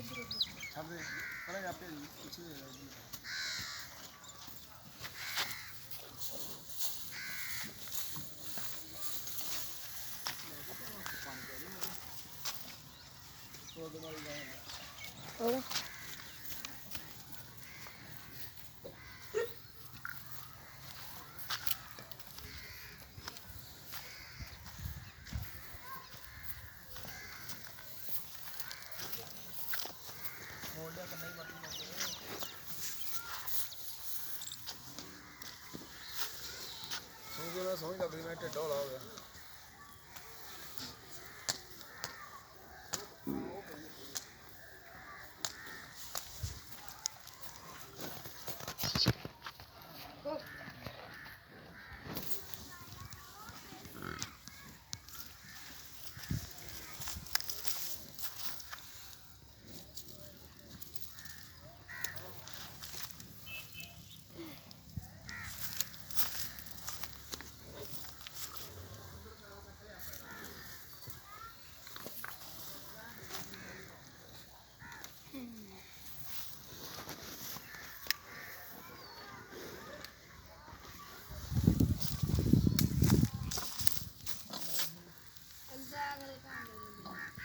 ਛੱਡ ਦੇ ਪਰੇ ਆਪੇ ਪਿੱਛੇ ਹੋ ਜਾਏਗੀ ਹੋਰ ਮੋੜਿਆ ਕਰਨਾ ਹੀ ਬਾਕੀ ਸੋ ਕੇ ਮੈਂ ਸੌਂ ਲੱਗ ਰਹੀ ਮੈਂ ਢਿੱਡ ਹੌਲਾ ਹੋ ਗਿਆ